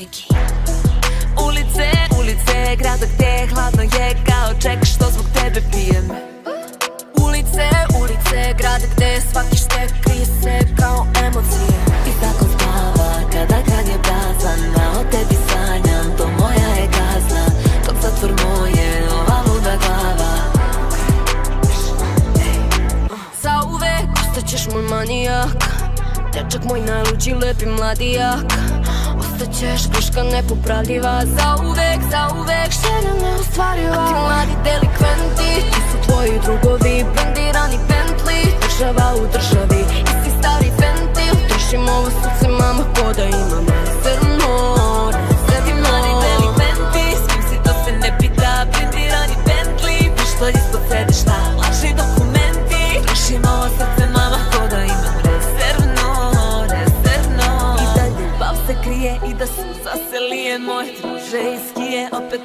Niki. Ulice, ulice, grada gde je hladno je kao čekaš što zbog tebe pijem. Ulice, ulice, grada gde je svaki štek krije se kao emocije. I tako spava kada grad je prazan, a o tebi sanjam, to moja je kazna. Dok zatvor moje, ova luda glava. Zauvek ostaćeš moj manijak, dečak moj najluđi, lepi mladijak. Ostaćeš greška nepopravljiva, zauvek, zauvek želja neostvariva. A ti mladi delikventi, ti su tvoji drugovi, brendirani Bentley, država u državi, isti stari ventil. Trošim ovo srce, mama, ko da imam rezervno. Ti mladi delikventi, s kim si to se ne pita, brendirani Bentley, pištolj ispod sedišta, lažni dokumenti. Trošim ovo srce, mama, ko da imam rezervno, rezervno. I da ljubav se krije i da suza se lije, moj druže iz Kije opet